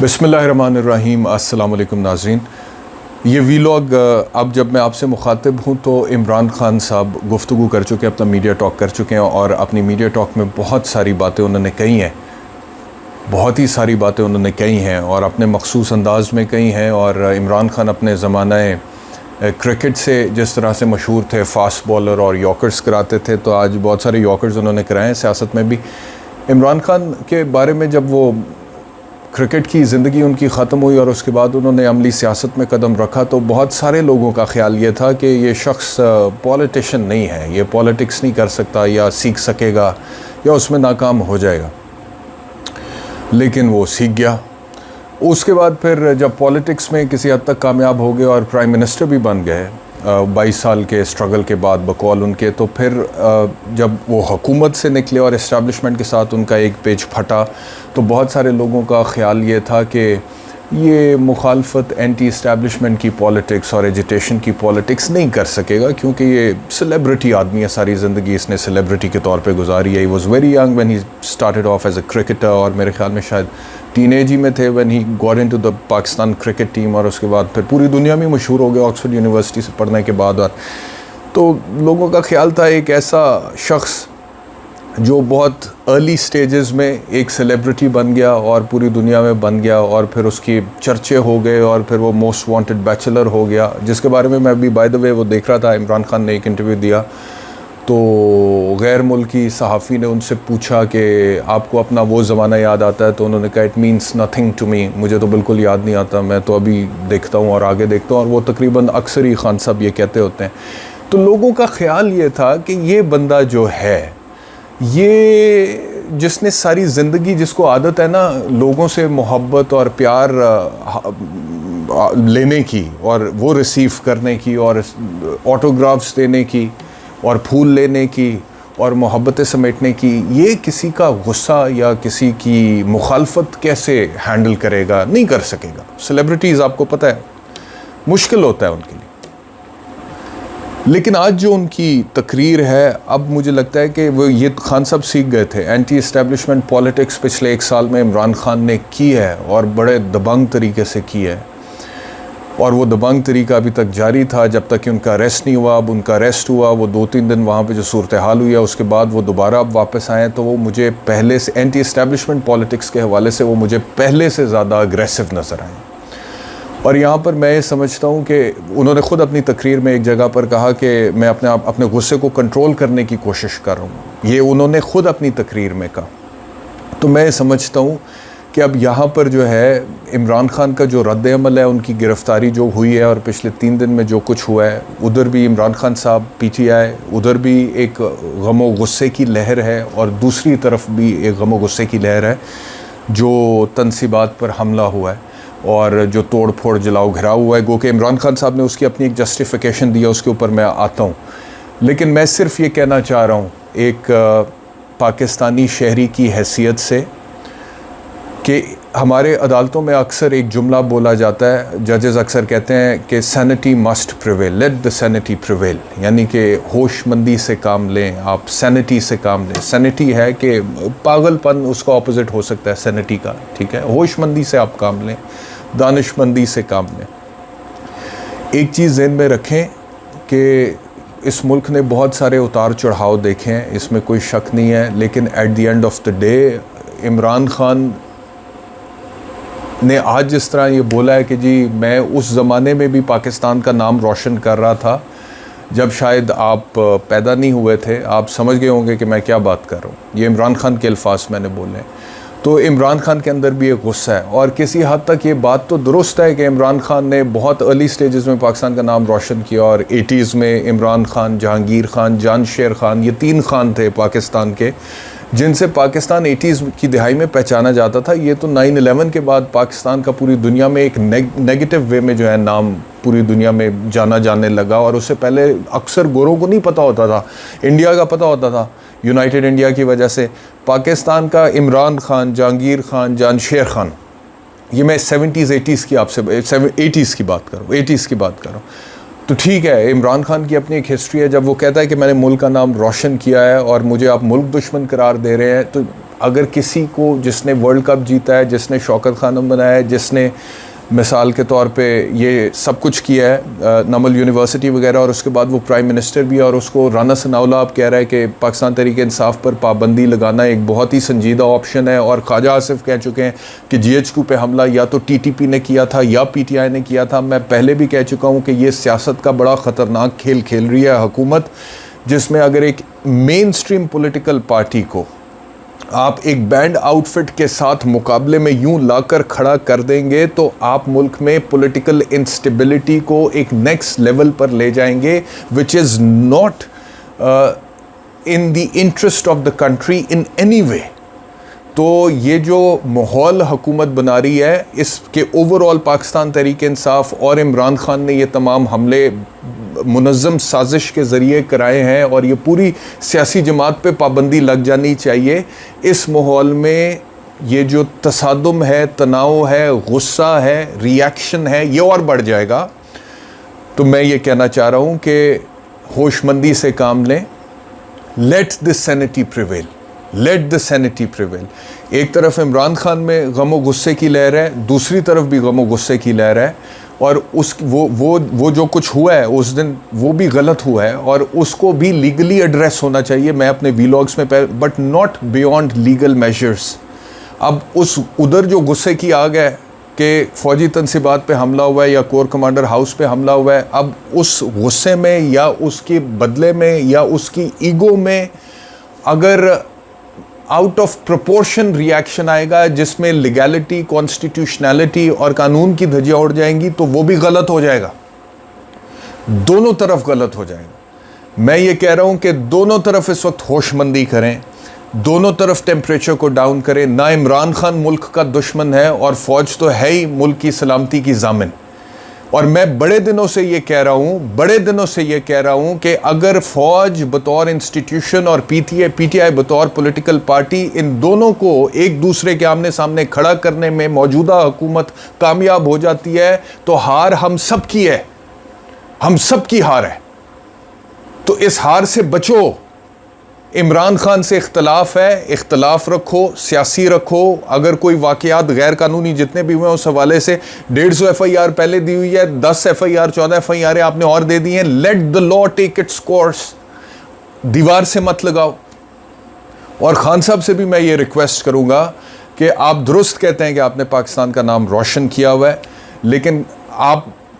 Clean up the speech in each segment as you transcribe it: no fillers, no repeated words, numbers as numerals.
बिस्मिल्लाहिर्रहमानिर्रहीम। अस्सलाम वालेकुम नाज़रीन। ये वीलॉग अब जब मैं आपसे मुखातिब हूँ तो इमरान खान साहब गुफ्तगू कर चुके हैं, अपना मीडिया टॉक कर चुके हैं और अपनी मीडिया टॉक में बहुत सारी बातें उन्होंने कही हैं, बहुत ही सारी बातें उन्होंने कही हैं और अपने मखसूस अंदाज़ में कही हैं। और इमरान खान अपने ज़माने क्रिकेट से जिस तरह से मशहूर थे, फास्ट बॉलर और यॉर्कर्स कराते थे, तो आज बहुत सारे यॉर्कर्स उन्होंने कराए हैं सियासत में भी। इमरान खान के बारे में जब वो क्रिकेट की ज़िंदगी उनकी ख़त्म हुई और उसके बाद उन्होंने अमली सियासत में कदम रखा तो बहुत सारे लोगों का ख्याल ये था कि ये शख्स पॉलिटिशियन नहीं है, ये पॉलिटिक्स नहीं कर सकता या सीख सकेगा या उसमें नाकाम हो जाएगा। लेकिन वो सीख गया। उसके बाद फिर जब पॉलिटिक्स में किसी हद तक कामयाब हो गए और प्राइम मिनिस्टर भी बन गए 22 साल के स्ट्रगल के बाद बकौल उनके, तो फिर जब वो हुकूमत से निकले और इस्टेब्लिशमेंट के साथ उनका एक पेज फटा तो बहुत सारे लोगों का ख्याल ये था कि ये मुखालफत एंटी इस्टेब्लिशमेंट की पॉलिटिक्स और एजिटेशन की पॉलिटिक्स नहीं कर सकेगा क्योंकि ये सेलिब्रिटी आदमी है, सारी ज़िंदगी इसने सेलिब्रिटी के तौर पे गुजारी है। He was very young when he started off as a cricketer और मेरे ख्याल में शायद टीनेज ही में थे when he got into the Pakistan cricket team और उसके बाद फिर पूरी दुनिया में मशहूर हो गया ऑक्सफोर्ड यूनिवर्सिटी से पढ़ने के बाद। और तो लोगों का ख्याल था एक ऐसा शख्स जो बहुत अर्ली स्टेजेस में एक सेलिब्रिटी बन गया और पूरी दुनिया में बन गया और फिर उसकी चर्चे हो गए और फिर वो मोस्ट वांटेड बैचलर हो गया, जिसके बारे में मैं अभी बाय द वे वो देख रहा था। इमरान खान ने एक इंटरव्यू दिया तो गैर मुल्की सहाफ़ी ने उनसे पूछा कि आपको अपना वो ज़माना याद आता है, तो उन्होंने कहा it means nothing to me, मुझे तो बिल्कुल याद नहीं आता, मैं तो अभी देखता हूँ और आगे देखता हूँ। और वो तकरीबन अक्सर ही खान साहब ये कहते होते हैं। तो लोगों का ख्याल ये था कि ये बंदा जो है, ये जिसने सारी ज़िंदगी, जिसको आदत है ना लोगों से मोहब्बत और प्यार लेने की और वो रिसीव करने की और ऑटोग्राफ्स देने की और फूल लेने की और मोहब्बतें समेटने की, ये किसी का गुस्सा या किसी की मुखालफत कैसे हैंडल करेगा? नहीं कर सकेगा। सेलिब्रिटीज़ आपको पता है मुश्किल होता है उनके लिए। लेकिन आज जो उनकी तकरीर है, अब मुझे लगता है कि वो ये खान साहब सीख गए थे। एंटी इस्टेब्लिशमेंट पॉलिटिक्स पिछले 1 साल में इमरान खान ने की है और बड़े दबंग तरीके से की है और वो दबंग तरीका अभी तक जारी था जब तक कि उनका अरेस्ट नहीं हुआ। अब उनका अरेस्ट हुआ, वो 2-3 दिन वहाँ पे जो सूरत हाल हुई है उसके बाद वो दोबारा अब वापस आए, तो वो मुझे पहले से एंटी इस्टेब्लिशमेंट पॉलिटिक्स के हवाले से वो मुझे पहले से ज़्यादा अग्रेसिव नज़र आए। और यहाँ पर मैं ये समझता हूँ कि उन्होंने ख़ुद अपनी तकरीर में एक जगह पर कहा कि मैं अपने गुस्से को कंट्रोल करने की कोशिश कर रहा हूँ, ये उन्होंने ख़ुद अपनी तकरीर में कहा। तो मैं समझता हूँ कि अब यहाँ पर जो है इमरान खान का जो रद्द अमल है, उनकी गिरफ़्तारी जो हुई है और पिछले 3 दिन में जो कुछ हुआ है, उधर भी इमरान खान साहब PTI, उधर भी एक गम व गुस्से की लहर है और दूसरी तरफ भी एक गम व गुस्से की लहर है जो तनसीबात पर हमला हुआ है और जो तोड़ फोड़ जलाओ घिराव हुआ है। गो कि इमरान खान साहब ने उसकी अपनी एक जस्टिफिकेशन दी है, उसके ऊपर मैं आता हूँ। लेकिन मैं सिर्फ ये कहना चाह रहा हूँ एक पाकिस्तानी शहरी की हैसियत से कि हमारे अदालतों में अक्सर एक जुमला बोला जाता है, जजेस अक्सर कहते हैं कि sanity must prevail, late the sanity prevail, यानी कि होशमंदी से काम लें, आप सैनिटी से काम लें। सैनिटी है कि पागलपन, उसका ऑपोजिट हो सकता है सैनिटी का, ठीक है। होशमंदी से आप काम लें, दानिशमंदी से काम लें। एक चीज़ ज़हन में रखें कि इस मुल्क ने बहुत सारे उतार चढ़ाव देखे हैं, इसमें कोई शक नहीं है, लेकिन at the end of the day Imran Khan ने आज जिस तरह ये बोला है कि जी मैं उस ज़माने में भी पाकिस्तान का नाम रोशन कर रहा था जब शायद आप पैदा नहीं हुए थे, आप समझ गए होंगे कि मैं क्या बात कर रहा हूँ। ये इमरान खान के अल्फाज मैंने बोले। तो इमरान खान के अंदर भी एक गुस्सा है और किसी हद तक ये बात तो दुरुस्त है कि इमरान खान ने बहुत अर्ली स्टेजेस में पाकिस्तान का नाम रोशन किया और 80s में इमरान खान, जहांगीर खान, जानशेर खान, ये 3 खान थे पाकिस्तान के जिनसे पाकिस्तान 80s की दिहाई में पहचाना जाता था। ये तो 9/11 के बाद पाकिस्तान का पूरी दुनिया में एक नेगेटिव वे में जो है नाम पूरी दुनिया में जाना जाने लगा और उससे पहले अक्सर गोरों को नहीं पता होता था, इंडिया का पता होता था। यूनाइटेड इंडिया की वजह से पाकिस्तान का इमरान खान, जहांगीर खान, जानशेर खान, ये मैं 70s 80s की आपसे 80s की बात करूँ, 80s की बात करूँ। तो ठीक है, इमरान खान की अपनी एक हिस्ट्री है। जब वो कहता है कि मैंने मुल्क का नाम रोशन किया है और मुझे आप मुल्क दुश्मन करार दे रहे हैं, तो अगर किसी को, जिसने वर्ल्ड कप जीता है, जिसने शौकत खानम बनाया है, जिसने मिसाल के तौर पे ये सब कुछ किया है, नमल यूनिवर्सिटी वगैरह, और उसके बाद वो प्राइम मिनिस्टर भी है, और उसको राना सनाउल्लाह आप कह रहा है कि पाकिस्तान तहरीक इंसाफ पर पाबंदी लगाना एक बहुत ही संजीदा ऑप्शन है, और ख्वाजा आसिफ कह चुके हैं कि GHQ पे हमला या तो TTP ने किया था या PTI ने किया था। मैं पहले भी कह चुका हूँ कि ये सियासत का बड़ा ख़तरनाक खेल खेल रही है हुकूमत, जिसमें अगर एक मेन स्ट्रीम पोलिटिकल पार्टी को आप एक बैंड आउटफिट के साथ मुकाबले में यूं लाकर खड़ा कर देंगे तो आप मुल्क में पॉलिटिकल इंस्टेबिलिटी को एक नेक्स्ट लेवल पर ले जाएंगे, which is not in the interest of the country in any way. तो ये जो माहौल हुकूमत बना रही है, इसके ओवरऑल पाकिस्तान तहरीक इंसाफ और इमरान खान ने ये तमाम हमले मुनज़्ज़म साजिश के ज़रिए कराए हैं, और ये पूरी सियासी जमात पे पाबंदी लग जानी चाहिए। इस माहौल में ये जो तसादुम है, तनाव है, गुस्सा है, रिएक्शन है, ये और बढ़ जाएगा। तो मैं ये कहना चाह रहा हूँ कि होशमंदी से काम लें। Late the sanity prevail, late the sanity prevail. एक तरफ इमरान खान में गम गुस्से की लहर है, दूसरी तरफ भी गम गुस्से की लहर है, और उस वो जो कुछ हुआ है उस दिन वो भी गलत हुआ है, और उसको भी लीगली एड्रेस होना चाहिए। मैं अपने वीलॉग्स में but not beyond legal measures. अब उस उधर जो गुस्से की आग है कि फ़ौजी तनसीबात पे हमला हुआ है या कोर कमांडर हाउस पे हमला हुआ है, अब उस गुस्से में या उसके बदले में या उसकी ईगो में अगर आउट ऑफ प्रोपोर्शन रिएक्शन आएगा जिसमें लीगैलिटी, कॉन्स्टिट्यूशनैलिटी और कानून की धज्जियां उड़ जाएंगी, तो वो भी गलत हो जाएगा। दोनों तरफ गलत हो जाएगा। मैं ये कह रहा हूं कि दोनों तरफ इस वक्त होशमंदी करें, दोनों तरफ टेम्परेचर को डाउन करें। ना इमरान खान मुल्क का दुश्मन है, और फ़ौज तो है ही मुल्क की सलामती की ज़ामिन। और मैं बड़े दिनों से ये कह रहा हूँ कि अगर फ़ौज बतौर इंस्टीट्यूशन और PTI बतौर पॉलिटिकल पार्टी, इन दोनों को एक दूसरे के आमने सामने खड़ा करने में मौजूदा हुकूमत कामयाब हो जाती है, तो हार हम सब की है, हम सब की हार है। तो इस हार से बचो। इमरान खान से इख्तलाफ है, इख्तलाफ रखो, सियासी रखो। अगर कोई वाक़यात गैर कानूनी जितने भी हुए हैं उस हवाले से 150 FIR पहले दी हुई है, 10 FIR 14 FIR आपने और दे दी हैं। Let the law take its course. दीवार से मत लगाओ। और खान साहब से भी मैं ये रिक्वेस्ट करूँगा कि आप दुरुस्त कहते हैं कि आपने पाकिस्तान का नाम रोशन किया हुआ है, लेकिन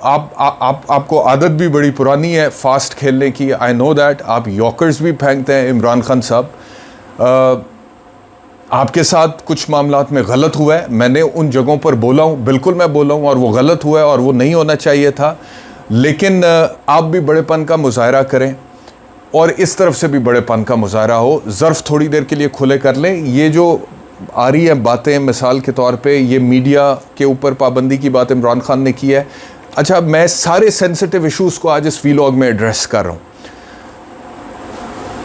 आपको आदत भी बड़ी पुरानी है फास्ट खेलने की। I know that. आप यॉर्कर्स भी फेंकते हैं। इमरान खान साहब, आपके साथ कुछ मामलात में गलत हुआ है, मैंने उन जगहों पर बोला हूँ, बिल्कुल मैं बोला हूँ, और वो गलत हुआ है और वो नहीं होना चाहिए था। लेकिन आप भी बड़ेपन का मुजाहरा करें, और इस तरफ से भी बड़ेपन का मुजाहरा हो। ज़र्फ़ थोड़ी देर के लिए खुले कर लें। ये जो आ रही है बातें, मिसाल के तौर पे ये मीडिया के ऊपर पाबंदी की बात इमरान खान ने की है। अच्छा, मैं सारे सेंसिटिव इश्यूज़ को आज इस वीलॉग में एड्रेस कर रहा हूँ।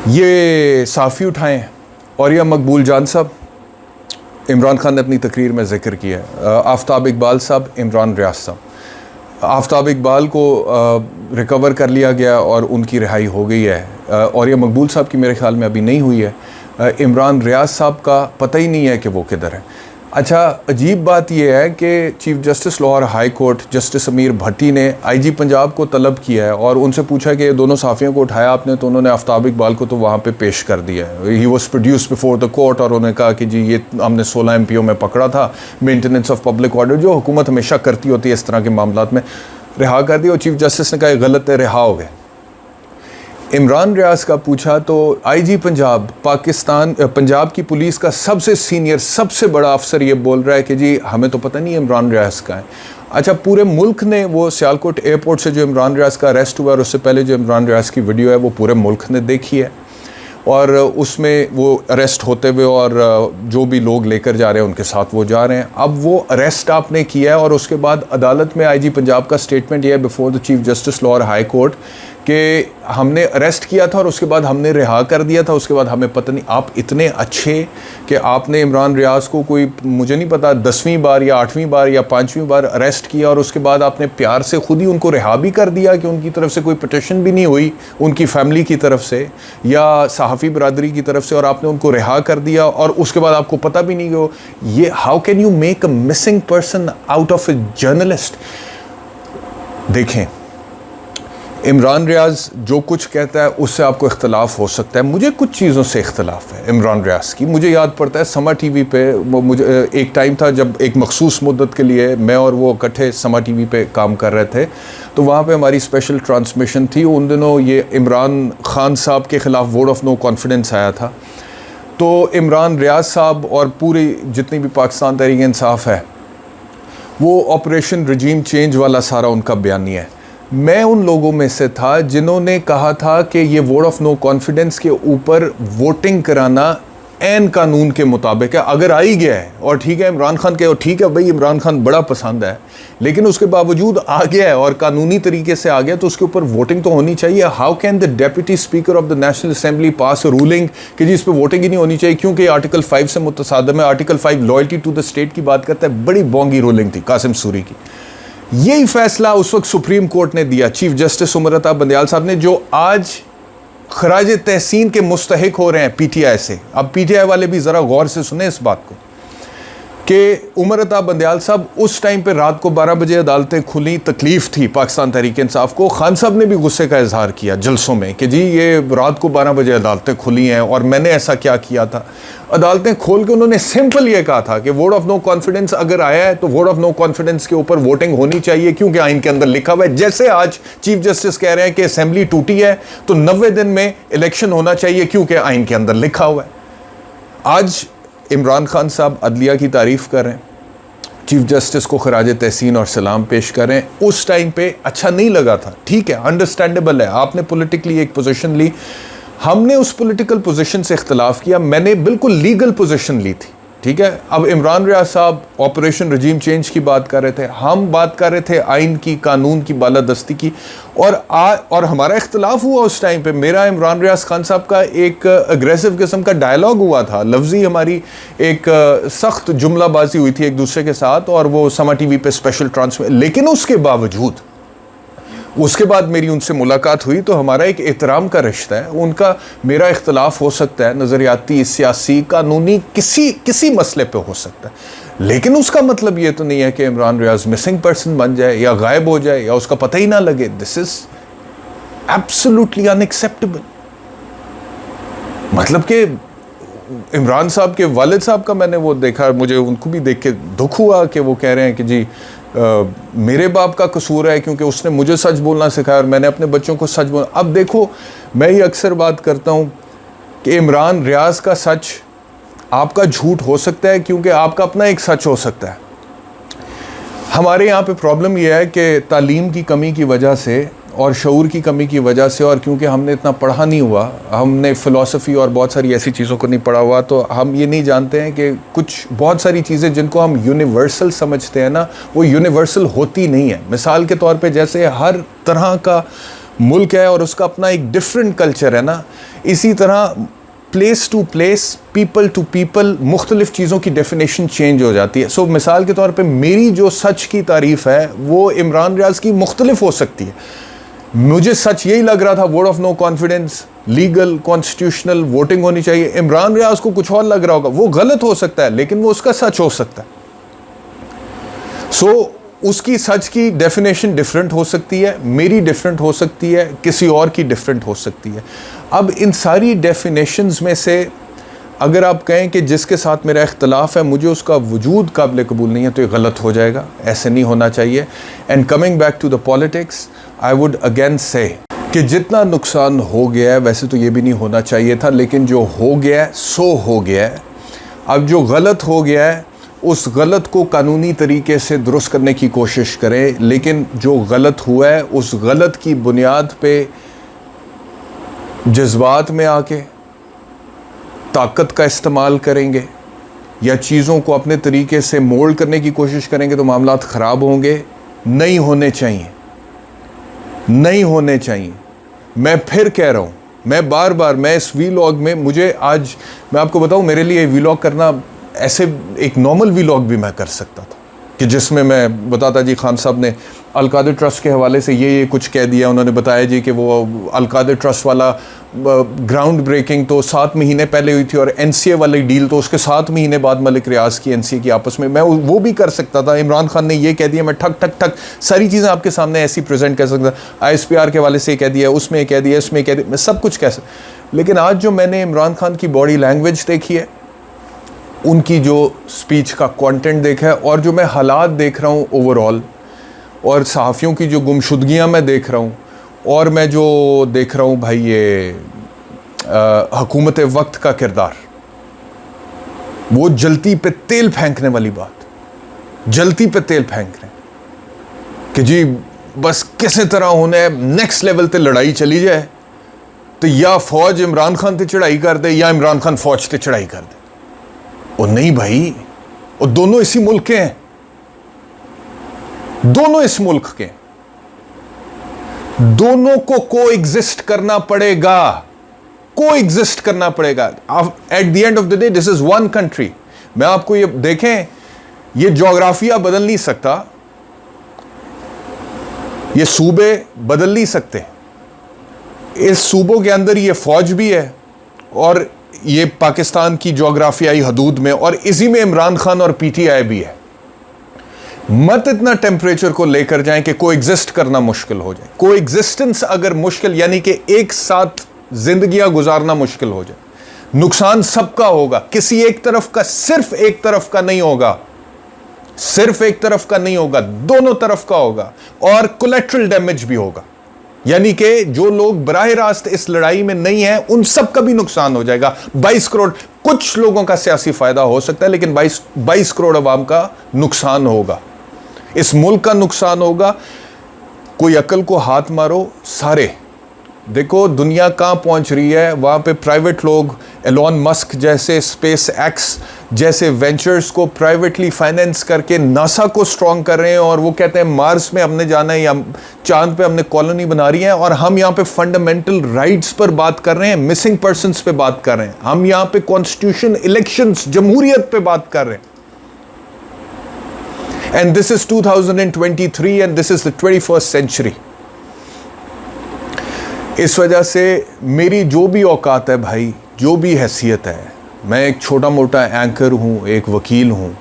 ये साफ़ी उठाएं, और यह मकबूल जान साहब, इमरान खान ने अपनी तकरीर में ज़िक्र किया है। आफ्ताब इकबाल साहब, इमरान रियाज साहब। आफ्ताब इकबाल को रिकवर कर लिया गया और उनकी रिहाई हो गई है, और यह मकबूल साहब की मेरे ख्याल में अभी नहीं हुई है। इमरान रियाज साहब का पता ही नहीं है कि वो किधर है। अच्छा, अजीब बात यह है कि chief justice Lahore high court justice अमीर भट्टी ने IG पंजाब को तलब किया है और उनसे पूछा कि ये दोनों साफ़ियों को उठाया आपने, तो उन्होंने आफ्ताब इकबाल को तो वहाँ पे पेश कर दिया है। He was produce before the court, और उन्होंने कहा कि जी ये हमने 16 MPO में पकड़ा था, मेंटेनेंस ऑफ पब्लिक ऑर्डर जो हुकूमत हमेशा करती होती है इस तरह के मामलात में, रिहा कर दिया। और चीफ जस्टिस ने कहा गलत है, रिहा हो गए। इमरान रियाज का पूछा तो IG पंजाब, पंजाब की पुलिस का सबसे सीनियर, सबसे बड़ा अफसर ये बोल रहा है कि जी हमें तो पता नहीं इमरान रियाज का है। अच्छा, पूरे मुल्क ने, वो सियालकोट एयरपोर्ट से जो इमरान रियाज का अरेस्ट हुआ और उससे पहले जो इमरान रियाज की वीडियो है वो पूरे मुल्क ने देखी है, और उसमें वो अरेस्ट होते हुए और जो भी लोग लेकर जा रहे हैं उनके साथ वो जा रहे हैं। अब वो अरेस्ट आपने किया है, और उसके बाद अदालत में IG पंजाब का स्टेटमेंट यह है before the chief justice Lahore high court कि हमने अरेस्ट किया था और उसके बाद हमने रिहा कर दिया था, उसके बाद हमें पता नहीं, आप इतने अच्छे कि आपने इमरान रियाज को कोई मुझे नहीं पता 10वीं बार या 8वीं बार या 5वीं बार अरेस्ट किया और उसके बाद आपने प्यार से खुद ही उनको रिहा भी कर दिया कि उनकी तरफ से कोई पिटिशन भी नहीं हुई उनकी फैमिली की तरफ से या सहाफ़ी बरदरी की तरफ से, और आपने उनको रिहा कर दिया और उसके बाद आपको पता भी नहीं हो। ये how can you make a missing person out of a journalist. देखें, इमरान रियाज जो कुछ कहता है उससे आपको इख्तलाफ हो सकता है, मुझे कुछ चीज़ों से इख्तलाफ है इमरान रियाज की। मुझे याद पड़ता है समा टीवी पे मुझे एक टाइम था जब एक मखसूस मुद्दत के लिए मैं और वो इकट्ठे समा टीवी पे काम कर रहे थे, तो वहाँ पे हमारी स्पेशल ट्रांसमिशन थी। उन दिनों ये इमरान खान साहब के ख़िलाफ़ वोट ऑफ नो कॉन्फिडेंस आया था, तो इमरान रियाज साहब और पूरी जितनी भी पाकिस्तान तहरीक इंसाफ है वो ऑपरेशन रजीम चेंज वाला सारा उनका बयानी है। मैं उन लोगों में से था जिन्होंने कहा था कि ये वोट ऑफ नो कॉन्फिडेंस के ऊपर वोटिंग कराना ऐन कानून के मुताबिक है। अगर आ ही गया है और ठीक है इमरान खान के, और ठीक है भाई इमरान खान बड़ा पसंद है, लेकिन उसके बावजूद आ गया है और कानूनी तरीके से आ गया तो उसके ऊपर वोटिंग तो होनी चाहिए। How can the deputy speaker of the national assembly pass ruling कि जी इस पर वोटिंग ही नहीं होनी चाहिए क्योंकि आर्टिकल 5 से मुतसादम है। Article 5 loyalty to the state की बात करता है। बड़ी बोंगी रूलिंग थी कासिम सूरी की। यही फैसला उस वक्त सुप्रीम कोर्ट ने दिया। चीफ जस्टिस उमर अता बंदयाल साहब ने, जो आज खराज तहसीन के मुस्तहिक हो रहे हैं पीटीआई से। अब पीटीआई वाले भी ज़रा गौर से सुने इस बात को कि उमर अता बंदयाल साहब उस टाइम पे रात को 12 बजे अदालतें खुली, तकलीफ़ थी पाकिस्तान तहरीक इंसाफ को। खान साहब ने भी गुस्से का इजहार किया जलसों में कि जी ये रात को 12 बजे अदालतें खुली हैं और मैंने ऐसा क्या किया था। अदालतें खोल के उन्होंने सिंपल ये कहा था कि वोट ऑफ नो कॉन्फिडेंस अगर आया है तो वोट ऑफ नो कॉन्फिडेंस के ऊपर वोटिंग होनी चाहिए क्योंकि आइन के अंदर लिखा हुआ है। जैसे आज चीफ जस्टिस कह रहे हैं कि असेंबली टूटी है तो 90 दिन में इलेक्शन होना चाहिए क्योंकि आइन के अंदर लिखा हुआ है। आज इमरान खान साहब अदलिया की तारीफ़ कर रहे हैं, चीफ जस्टिस को खराज तहसीन और सलाम पेश कर रहे हैं। उस टाइम पे अच्छा नहीं लगा था, ठीक है, अंडरस्टैंडेबल है, आपने पॉलिटिकली एक पोजीशन ली, हमने उस पॉलिटिकल पोजीशन से इख्तलाफ किया, मैंने बिल्कुल लीगल पोजीशन ली थी, ठीक है। अब इमरान रियाज साहब ऑपरेशन रजीम चेंज की बात कर रहे थे, हम बात कर रहे थे आइन की, कानून की बालादस्ती की, और हमारा इख्तलाफ हुआ उस टाइम पे। मेरा इमरान रियाज खान साहब का एक अग्रेसिव किस्म का डायलॉग हुआ था, लफ्जी हमारी एक सख्त जुमलाबाजी हुई थी एक दूसरे के साथ, और वो समा टीवी पे स्पेशल ट्रांसमिट। लेकिन उसके बावजूद उसके बाद मेरी उनसे मुलाकात हुई तो हमारा एक एहतराम का रिश्ता है। उनका मेरा इख्तलाफ हो सकता है, नज़रियाती, सियासी, कानूनी, किसी मसले पे हो सकता है, लेकिन उसका मतलब ये तो नहीं है कि इमरान रियाज मिसिंग पर्सन बन जाए या गायब हो जाए या उसका पता ही ना लगे। This is absolutely unacceptable. मतलब कि इमरान साहब के वालिद साहब का मैंने वो देखा, मुझे उनको भी देख के दुख हुआ कि वो कह रहे हैं कि जी मेरे बाप का कसूर है क्योंकि उसने मुझे सच बोलना सिखाया और मैंने अपने बच्चों को सच बोलना। अब देखो, मैं ये अक्सर बात करता हूँ कि इमरान रियाज का सच आपका झूठ हो सकता है क्योंकि आपका अपना एक सच हो सकता है। हमारे यहाँ पे प्रॉब्लम यह है कि तालीम की कमी की वजह से और शऊर की कमी की वजह से, और क्योंकि हमने इतना पढ़ा नहीं हुआ, हमने फ़िलासफ़ी और बहुत सारी ऐसी चीज़ों को नहीं पढ़ा हुआ, तो हम ये नहीं जानते हैं कि कुछ बहुत सारी चीज़ें जिनको हम यूनिवर्सल समझते हैं ना, वो यूनिवर्सल होती नहीं है। मिसाल के तौर पे जैसे हर तरह का मुल्क है और उसका अपना एक डिफरेंट कल्चर है ना, इसी तरह place to place, people to people, मुख्तलिफ़ चीज़ों की डेफिनेशन चेंज हो जाती है। सो मिसाल के तौर पे मेरी जो सच की तारीफ़ है वो इमरान रियाज की मुख्तलिफ हो सकती है। मुझे सच यही लग रहा था vote of no confidence, legal constitutional voting होनी चाहिए, इमरान रियाज को कुछ और लग रहा होगा। वो गलत हो सकता है लेकिन वो उसका सच हो सकता है। सो उसकी सच की डेफिनेशन डिफरेंट हो सकती है, मेरी डिफरेंट हो सकती है, किसी और की डिफरेंट हो सकती है। अब इन सारी डेफिनेशंस में से अगर आप कहें कि जिसके साथ मेरा इख्तलाफ है मुझे उसका वजूद काबिल कबूल नहीं है तो ये गलत हो जाएगा, ऐसे नहीं होना चाहिए। And coming back to the politics, I would again say कि जितना नुकसान हो गया है वैसे तो ये भी नहीं होना चाहिए था, लेकिन जो हो गया है सो हो गया है। अब जो गलत हो गया है उस गलत को कानूनी तरीके से दुरुस्त करने की कोशिश करें, लेकिन जो गलत हुआ है उस गलत की बुनियाद पे जज्बात में आके ताकत का इस्तेमाल करेंगे या चीज़ों को अपने तरीके से मोल्ड करने की कोशिश करेंगे तो मामलात ख़राब होंगे। नहीं होने चाहिए, नहीं होने चाहिए। मैं फिर कह रहा हूँ, मैं बार बार, मैं इस वीलॉग में, मुझे आज मैं आपको बताऊँ, मेरे लिए वीलॉग करना ऐसे एक नॉर्मल वीलॉग भी मैं कर सकता था कि जिसमें मैं बताता जी खान साहब ने अलकादर ट्रस्ट के हवाले से ये कुछ कह दिया, उन्होंने बताया जी कि वो अलकादर ट्रस्ट वाला ग्राउंड ब्रेकिंग तो 7 महीने पहले हुई थी और एनसीए वाली डील तो उसके 7 महीने बाद मलिक रियाज की एनसीए की आपस में, मैं वो भी कर सकता था। इमरान खान ने ये कह दिया, मैं ठक ठक ठक सारी चीज़ें आपके सामने ऐसी प्रेजेंट कर सकता। ISPR के वाले से कह दिया, उसमें कह दिया, इसमें कह दिया, मैं सब कुछ कह सकता। लेकिन आज जो मैंने इमरान खान की बॉडी लैंग्वेज देखी है, उनकी जो स्पीच का कंटेंट देखा है और जो मैं हालात देख रहा हूँ ओवरऑल, और सहाफ़ियों की जो गुमशुदगियाँ मैं देख रहा हूँ, और मैं जो देख रहा हूँ भाई ये हुकूमत वक्त का किरदार, वो जलती पे तेल फेंकने वाली बात, जलती पे तेल फेंक रहे कि जी बस किसी तरह होने नेक्स्ट लेवल ते लड़ाई चली जाए तो या फौज इमरान खान ते चढ़ाई कर दे या इमरान खान फौज ते चढ़ाई कर दे। और नहीं भाई, वो दोनों इसी मुल्क के हैं, दोनों इस मुल्क के, दोनों को कोएग्जिस्ट करना पड़ेगा, कोएग्जिस्ट करना पड़ेगा। At the end of the day this is one country. मैं आपको ये देखें, ये ज्योग्राफिया बदल नहीं सकता, ये सूबे बदल नहीं सकते, इस सूबों के अंदर ये फौज भी है और ये पाकिस्तान की ज्योग्राफियाई हदूद में, और इसी में इमरान खान और PTI भी है। मत इतना टेम्परेचर को लेकर जाएं कि कोएग्जिस्ट करना मुश्किल हो जाए। कोएग्जिस्टेंस अगर मुश्किल, यानी कि एक साथ जिंदगियां गुजारना मुश्किल हो जाए, नुकसान सबका होगा, किसी एक तरफ का, सिर्फ एक तरफ का नहीं होगा, सिर्फ एक तरफ का नहीं होगा, दोनों तरफ का होगा, और कोलैटरल डैमेज भी होगा। यानी कि जो लोग बराह रास्त इस लड़ाई में नहीं है उन सब का भी नुकसान हो जाएगा। 22 करोड़, कुछ लोगों का सियासी फायदा हो सकता है, लेकिन 22 करोड़ अवाम का नुकसान होगा, इस मुल्क का नुकसान होगा। कोई अकल को हाथ मारो सारे, देखो दुनिया कहाँ पहुँच रही है, वहाँ पे प्राइवेट लोग एलोन मस्क जैसे, स्पेस एक्स जैसे वेंचर्स को प्राइवेटली फाइनेंस करके नासा को स्ट्रॉन्ग कर रहे हैं, और वो कहते हैं मार्स में हमने जाना है या चांद पे हमने कॉलोनी बना रही है, और हम यहाँ पे फंडामेंटल राइट्स पर बात कर रहे हैं, मिसिंग पर्सन्स पे बात कर रहे हैं, हम यहाँ पे कॉन्स्टिट्यूशन, इलेक्शंस, जमहूरियत पे बात कर रहे हैं। And this is 2023 and this is the 21st century. इस वजह से मेरी जो भी औकात है भाई, जो भी हैसियत है, मैं एक छोटा मोटा एंकर हूँ, एक वकील हूँ,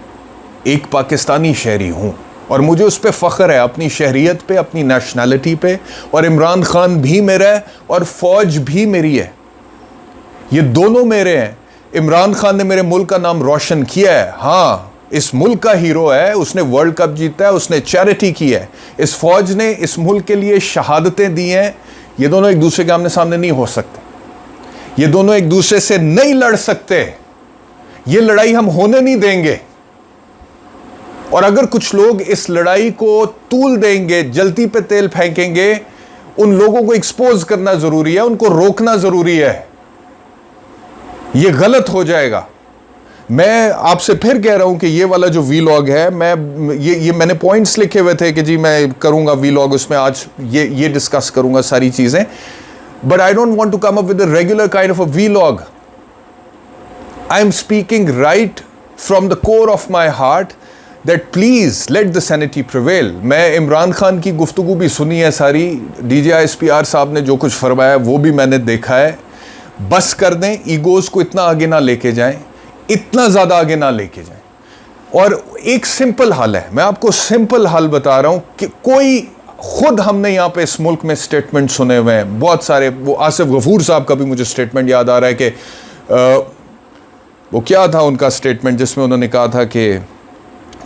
एक पाकिस्तानी शहरी हूँ, और मुझे उस पर फ़ख्र है, अपनी शहरियत पे, अपनी नेशनैलिटी पे। और इमरान खान भी मेरा है और फ़ौज भी मेरी है, ये दोनों मेरे हैं। इमरान खान ने मेरे मुल्क का नाम रोशन किया है, हाँ, इस मुल्क का हीरो है, उसने वर्ल्ड कप जीता है, उसने चैरिटी की है। इस फ़ौज ने इस मुल्क के लिए शहादतें दी हैं। ये दोनों एक दूसरे के आमने सामने नहीं हो सकते, ये दोनों एक दूसरे से नहीं लड़ सकते, ये लड़ाई हम होने नहीं देंगे। और अगर कुछ लोग इस लड़ाई को तूल देंगे, जलती पे तेल फेंकेंगे, उन लोगों को एक्सपोज करना जरूरी है, उनको रोकना जरूरी है, ये गलत हो जाएगा। मैं आपसे फिर कह रहा हूं कि ये वाला जो वीलॉग है, मैं ये मैंने पॉइंट्स लिखे हुए थे कि जी मैं करूंगा वीलॉग, उसमें आज ये डिस्कस करूंगा सारी चीजें, but I don't want to come up with a regular kind of a vlog. I am speaking right from the core of my heart that please let the sanity prevail. मैं इमरान खान की गुफ्तगू भी सुनी है सारी, DJ ISPR साहब ने जो कुछ फरमाया वो भी मैंने देखा है। बस कर दें, ईगोज को इतना आगे ना लेके जाएं, इतना ज़्यादा आगे ना लेके जाएं। और एक सिंपल हल है, मैं आपको सिंपल हल बता रहा हूं कि कोई, खुद हमने यहाँ पे इस मुल्क में स्टेटमेंट सुने हुए हैं बहुत सारे। वो आसिफ गफूर साहब का भी मुझे स्टेटमेंट याद आ रहा है कि वो क्या था उनका स्टेटमेंट, जिसमें उन्होंने कहा था कि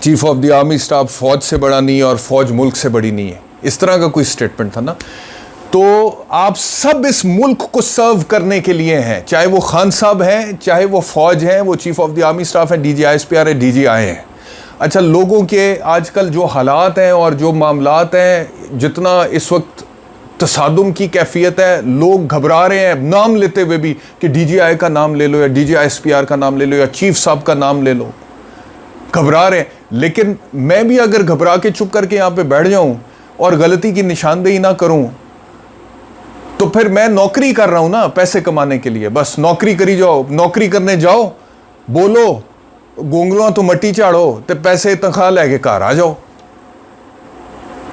chief of the army staff फौज से बड़ा नहीं है और फौज मुल्क से बड़ी नहीं है, इस तरह का कोई स्टेटमेंट था ना। तो आप सब इस मुल्क को सर्व करने के लिए हैं, चाहे वो खान साहब हैं, चाहे वो फौज हैं, वो chief of the army staff है, DJ ISPR है, DGI हैं। अच्छा, लोगों के आजकल जो हालात हैं और जो मामलात हैं, जितना इस वक्त तसादुम की कैफियत है, लोग घबरा रहे हैं नाम लेते हुए भी कि DGI का नाम ले लो या DJ ISPR का नाम ले लो या चीफ साहब का नाम ले लो, घबरा रहे हैं। लेकिन मैं भी अगर घबरा के चुप करके यहाँ पे बैठ जाऊँ और गलती की निशानदेही ना करूँ तो फिर मैं नौकरी कर रहा हूं ना पैसे कमाने के लिए, बस नौकरी करी जाओ, नौकरी करने जाओ, बोलो गोंगलुआ तो मट्टी चाड़ो तो पैसे तनख्वाह लेके घर आ जाओ।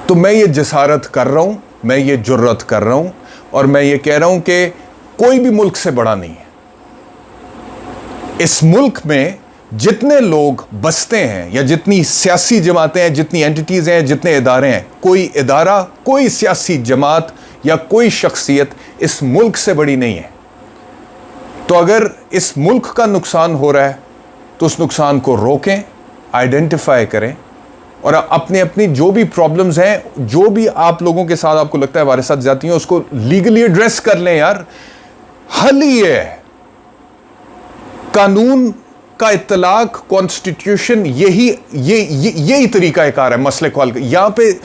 तो मैं ये जसारत कर रहा हूं, मैं ये जुर्रत कर रहा हूं, और मैं ये कह रहा हूं कि कोई भी मुल्क से बड़ा नहीं है। इस मुल्क में जितने लोग बसते हैं या जितनी सियासी जमातें हैं, जितनी एंटिटीज हैं, जितने इदारे हैं, कोई इदारा, कोई सियासी जमात या कोई शख्सियत इस मुल्क से बड़ी नहीं है। तो अगर इस मुल्क का नुकसान हो रहा है तो उस नुकसान को रोकें, आइडेंटिफाई करें, और अपने अपनी जो भी प्रॉब्लम्स हैं, जो भी आप लोगों के साथ आपको लगता है हमारे साथ जाती हैं, उसको लीगली एड्रेस कर लें यार। हल ही है कानून का इत्तलाक, कॉन्स्टिट्यूशन, यही तरीकाकार है मसले को हल। यहां पे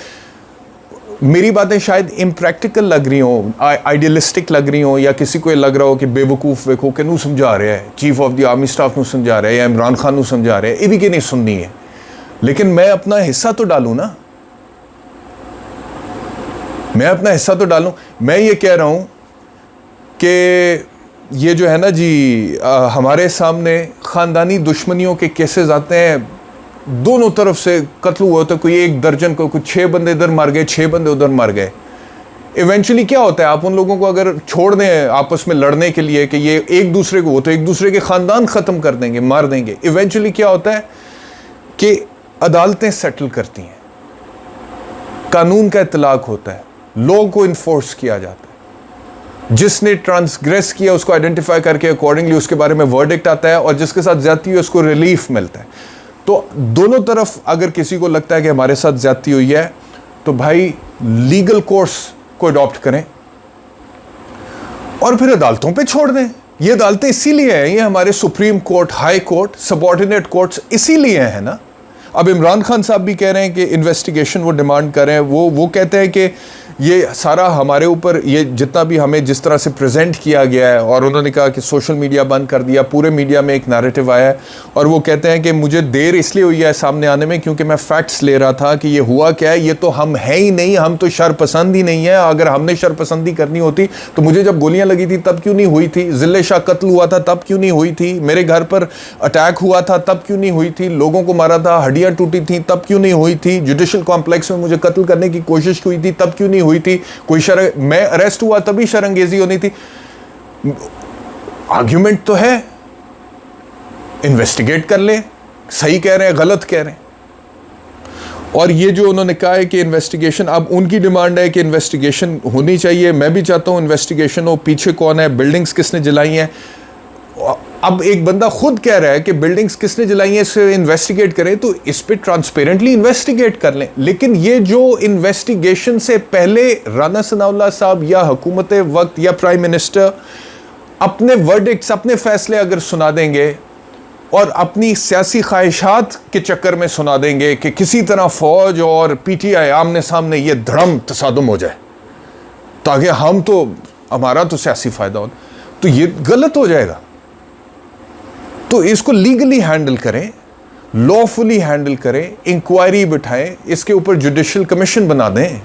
मेरी बातें शायद इम्प्रैक्टिकल लग रही हो, आइडियलिस्टिक लग रही हो, या किसी को ये लग रहा हो कि बेवकूफ वेखो कि नू समझा रहा है, chief of the army staff नू समझा रहा है या इमरान खान नू समझा रहा है, इदी की नहीं सुननी है। लेकिन मैं अपना हिस्सा तो डालूं ना, मैं अपना हिस्सा तो डालूं। मैं ये कह रहा हूं कि ये जो है ना जी, हमारे सामने ख़ानदानी दुश्मनियों के केसेस आते हैं, दोनों तरफ से कत्ल हुआ होता है, कोई 1 दर्जन को, कोई 6 बंदे इधर मर गए, 6 बंदे उधर मर गए। इवेंचुअली क्या होता है, आप उन लोगों को अगर छोड़ दें आपस में लड़ने के लिए कि ये एक दूसरे को, वो तो एक दूसरे के ख़ानदान ख़त्म कर देंगे, मार देंगे। इवेंचुअली क्या होता है कि अदालतें सेटल करती हैं, कानून का इत्तलाक होता है, लॉ को इन्फोर्स किया जाता है, जिसने ट्रांसग्रेस किया उसको आइडेंटिफाई करके अकॉर्डिंगली उसके बारे में वर्डिक्ट आता है, और जिसके साथ ज्यादती हुई उसको रिलीफ मिलता है। तो दोनों तरफ अगर किसी को लगता है कि हमारे साथ ज्यादती हुई है तो भाई लीगल कोर्स को अडॉप्ट करें और फिर अदालतों पे छोड़ दें। ये अदालतें इसीलिए हैं, ये हमारे supreme court, high court, subordinate courts इसीलिए हैं ना। अब इमरान खान साहब भी कह रहे हैं कि इन्वेस्टिगेशन वो डिमांड कर रहे हैं, वो कहते हैं कि ये सारा हमारे ऊपर, ये जितना भी हमें जिस तरह से प्रेजेंट किया गया है, और उन्होंने कहा कि सोशल मीडिया बंद कर दिया, पूरे मीडिया में एक नैरेटिव आया है, और वो कहते हैं कि मुझे देर इसलिए हुई है सामने आने में क्योंकि मैं फैक्ट्स ले रहा था कि ये हुआ क्या है, ये तो हम है ही नहीं, हम तो शरपसंद ही नहीं है। अगर हमने शरपसंदी करनी होती तो मुझे जब गोलियां लगी थी तब क्यों नहीं हुई थी, जिले शाह कत्ल हुआ था तब क्यों नहीं हुई थी, मेरे घर पर अटैक हुआ था तब क्यों नहीं हुई थी, लोगों को मारा था, हड्डियां टूटी थी तब क्यों नहीं हुई थी, जुडिशल कॉम्प्लेक्स में मुझे कत्ल करने की कोशिश हुई थी तब क्यों नहीं हुई थी, कोई मैं अरेस्ट हुआ तभी शरंगेजी होनी थी। आर्ग्यूमेंट तो है, इन्वेस्टिगेट कर ले, सही कह रहे हैं गलत कह रहे हैं। और ये जो उन्होंने कहा है कि इन्वेस्टिगेशन, अब उनकी डिमांड है कि इन्वेस्टिगेशन होनी चाहिए, मैं भी चाहता हूं इन्वेस्टिगेशन हो, पीछे कौन है, बिल्डिंग्स किसने जलाई हैं। अब एक बंदा खुद कह रहा है कि बिल्डिंग्स किसने जलाई हैं इससे इन्वेस्टिगेट करें, तो इस पे ट्रांसपेरेंटली इन्वेस्टिगेट कर लें। लेकिन ये जो इन्वेस्टिगेशन से पहले राना सनाउल्लाह साहब या हुकूमत वक्त या प्राइम मिनिस्टर अपने वर्डिक्ट्स, अपने फैसले अगर सुना देंगे और अपनी सियासी ख्वाहिशात के चक्कर में सुना देंगे कि किसी तरह फौज और पीटीआई आमने सामने ये धड़म तसादुम हो जाए ताकि हम तो, हमारा तो सियासी फायदा हो, तो ये गलत हो जाएगा। तो इसको लीगली हैंडल करें, लॉफुली हैंडल करें, इंक्वायरी बिठाएं, इसके ऊपर जुडिशल कमीशन बना दें,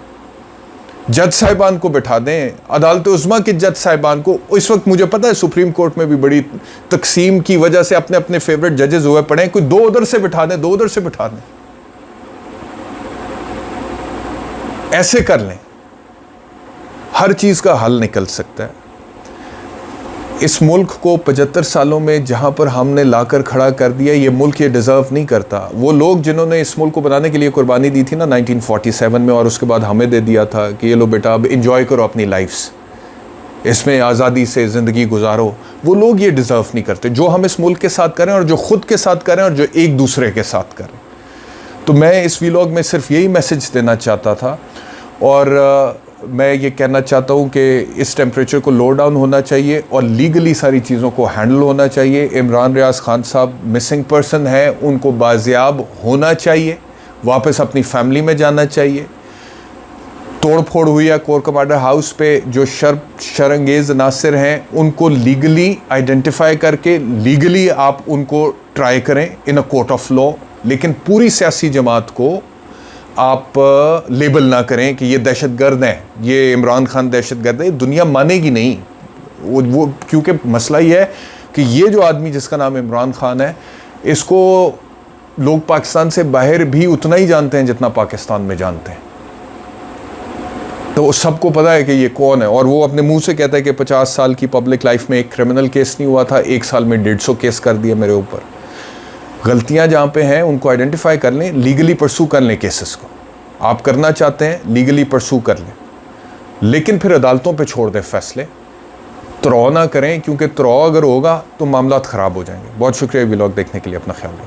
जज साहिबान को बिठा दें, अदालत उज़्मा के जज साहिबान को। इस वक्त मुझे पता है सुप्रीम कोर्ट में भी बड़ी तकसीम की वजह से अपने अपने फेवरेट जजेस हुए पड़े हैं, कोई 2 उधर से बिठा दें, 2 उधर से बिठा दें, ऐसे कर लें, हर चीज का हल निकल सकता है। इस मुल्क को 75 सालों में जहां पर हमने लाकर खड़ा कर दिया, ये मुल्क ये डिज़र्व नहीं करता। वो लोग जिन्होंने इस मुल्क को बनाने के लिए कुर्बानी दी थी ना 1947 में, और उसके बाद हमें दे दिया था कि ये लो बेटा अब इंजॉय करो अपनी लाइफ्स, इसमें आज़ादी से ज़िंदगी गुजारो, वो लोग ये डिज़र्व नहीं करते जो हम इस मुल्क के साथ करें, और जो ख़ुद के साथ करें, और जो एक दूसरे के साथ करें। तो मैं इस व्लॉग में सिर्फ यही मैसेज देना चाहता था, और मैं ये कहना चाहता हूँ कि इस टेम्परेचर को लो डाउन होना चाहिए और लीगली सारी चीज़ों को हैंडल होना चाहिए। इमरान रियाज खान साहब मिसिंग पर्सन हैं, उनको बाजियाब होना चाहिए, वापस अपनी फैमिली में जाना चाहिए। तोड़ फोड़ हुई है कोर कमांडर हाउस पे, जो शरंगेज़ नासिर हैं उनको लीगली आइडेंटिफाई करके लीगली आप उनको ट्राई करें इन अ कोर्ट ऑफ लॉ, लेकिन पूरी सियासी जमात को आप लेबल ना करें कि ये दहशतगर्द हैं, ये इमरान खान दहशतगर्द है, दुनिया मानेगी नहीं। वो क्योंकि मसला ये है कि ये जो आदमी जिसका नाम इमरान खान है, इसको लोग पाकिस्तान से बाहर भी उतना ही जानते हैं जितना पाकिस्तान में जानते हैं। तो सबको पता है कि ये कौन है, और वो अपने मुंह से कहता है कि 50 साल की पब्लिक लाइफ में एक क्रिमिनल केस नहीं हुआ था, 1 साल में 150 केस कर दिए मेरे ऊपर। गलतियां जहाँ पे हैं उनको आइडेंटिफाई कर लें, लीगली परसू कर लें केसेस को। आप करना चाहते हैं लीगली परसू कर लें, लेकिन फिर अदालतों पे छोड़ दें फैसले। त्रौ ना करें, क्योंकि त्रौ अगर होगा तो मामला ख़राब हो जाएंगे। बहुत शुक्रिया व्लॉग देखने के लिए, अपना ख्याल रखें।